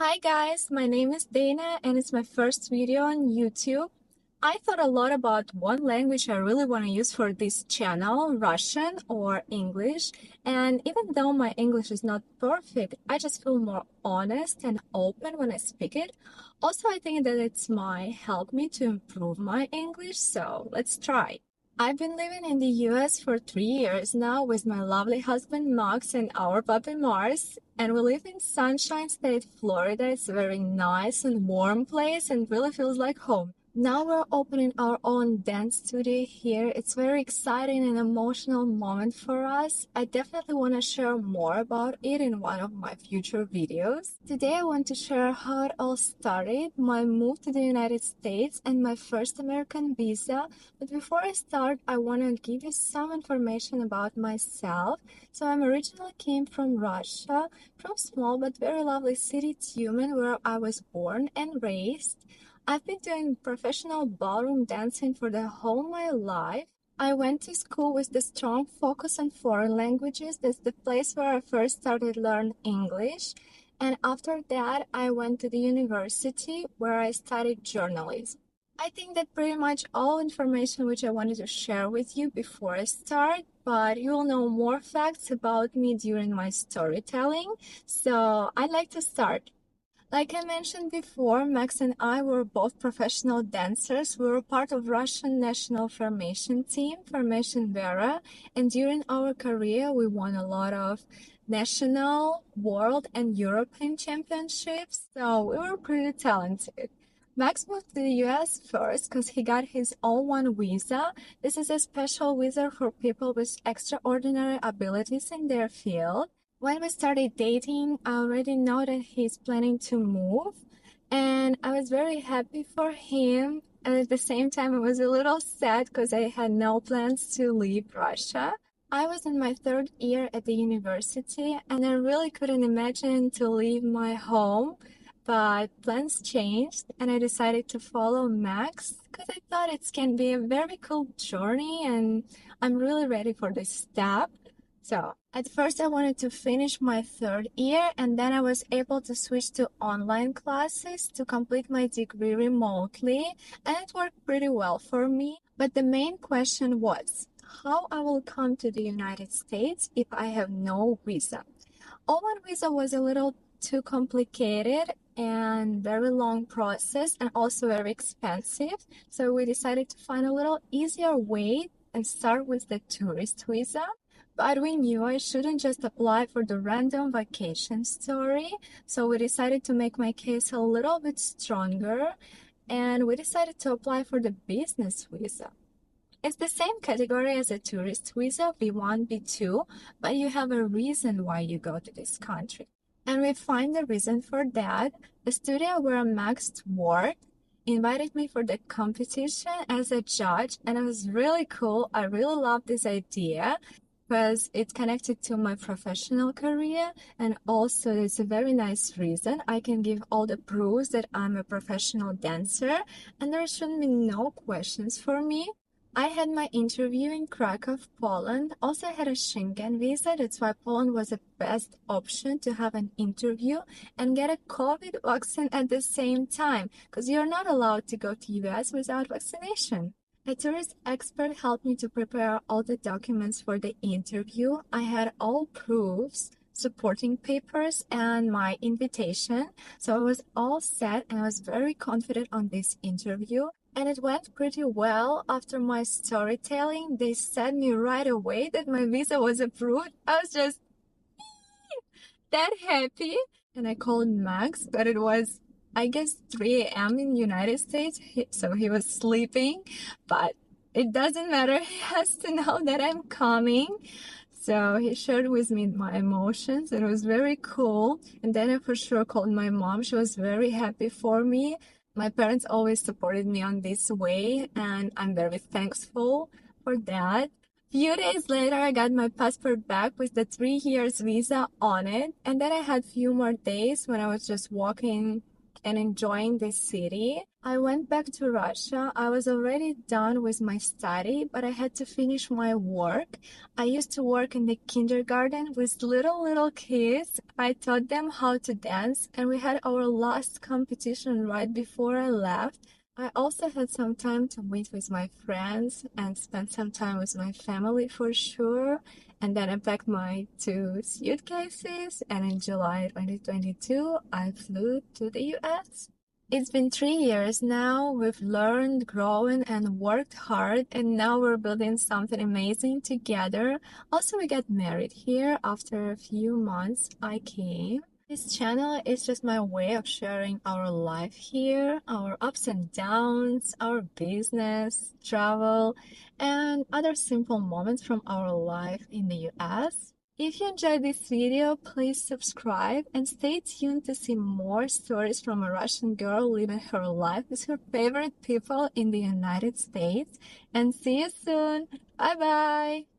Hi guys, my name is Dana and it's my first video on YouTube. I thought a lot about what language I really want to use for this channel, Russian or English. And even though my English is not perfect, I just feel more honest and open when I speak it. Also, I think that it's might help me to improve my English, so let's try. I've been living in the US for 3 years now with my lovely husband Max and our puppy Mars, and we live in Sunshine State, Florida. It's a very nice and warm place and really feels like home. Now we're opening our own dance studio here. It's very exciting and emotional moment for us. I definitely want to share more about it in one of my future videos. Today I want to share how it all started, my move to the United States and my first American visa. But before I start, I want to give you some information about myself. So I'm originally came from Russia, from small but very lovely city Tyumen, where I was born and raised. I've been doing professional ballroom dancing for the whole my life. I went to school with the strong focus on foreign languages. That's the place where I first started learning English. And after that, I went to the university where I studied journalism. I think that pretty much all information which I wanted to share with you before I start, but you will know more facts about me during my storytelling. So I'd like to start. Like I mentioned before, Max and I were both professional dancers. We were part of Russian national formation team, Formation Vera, and during our career, we won a lot of national, world, and European championships. So we were pretty talented. Max moved to the US first because he got his O1 visa. This is a special visa for people with extraordinary abilities in their field. When we started dating, I already know that he's planning to move, and I was very happy for him. And at the same time, I was a little sad because I had no plans to leave Russia. I was in my third year at the university, and I really couldn't imagine to leave my home. But plans changed, and I decided to follow Max because I thought it can be a very cool journey, and I'm really ready for this step. So at first I wanted to finish my third year, and then I was able to switch to online classes to complete my degree remotely, and it worked pretty well for me. But the main question was how I will come to the United States if I have no visa. O1 visa was a little too complicated and very long process and also very expensive. So we decided to find a little easier way and start with the tourist visa. But we knew I shouldn't just apply for the random vacation story, so we decided to make my case a little bit stronger, and we decided to apply for the business visa. It's the same category as a tourist visa, B1, B2, but you have a reason why you go to this country. And we find the reason for that. The studio where Max worked invited me for the competition as a judge, and it was really cool. I really love this idea because it's connected to my professional career, and also it's a very nice reason. I can give all the proofs that I'm a professional dancer, and there shouldn't be no questions for me. I had my interview in Krakow, Poland. Also, I had a Schengen visa. That's why Poland was the best option to have an interview and get a COVID vaccine at the same time, because you're not allowed to go to US without vaccination. A tourist expert helped me to prepare all the documents for the interview. I had all proofs, supporting papers, and my invitation. So I was all set and I was very confident on this interview. And it went pretty well. After my storytelling, they said me right away that my visa was approved. I was just that happy. And I called Max, but it was I guess 3 a.m. in the United States, so he was sleeping, but it doesn't matter. He has to know that I'm coming. So he shared with me my emotions. It was very cool. And then I for sure called my mom. She was very happy for me. My parents always supported me on this way, and I'm very thankful for that. Few days later, I got my passport back with the 3 years visa on it. And then I had few more days when I was just walking and enjoying this city. I went back to Russia. I was already done with my study, but I had to finish my work. I used to work in the kindergarten with little kids. I taught them how to dance, and we had our last competition right before I left. I also had some time to meet with my friends and spend some time with my family for sure. And then I packed my 2 suitcases, and in July 2022, I flew to the US. It's been 3 years now. We've learned, grown, and worked hard, and now we're building something amazing together. Also, we got married here after a few months I came. This channel is just my way of sharing our life here, our ups and downs, our business, travel, and other simple moments from our life in the US. If you enjoyed this video, please subscribe and stay tuned to see more stories from a Russian girl living her life with her favorite people in the United States. And see you soon. Bye bye.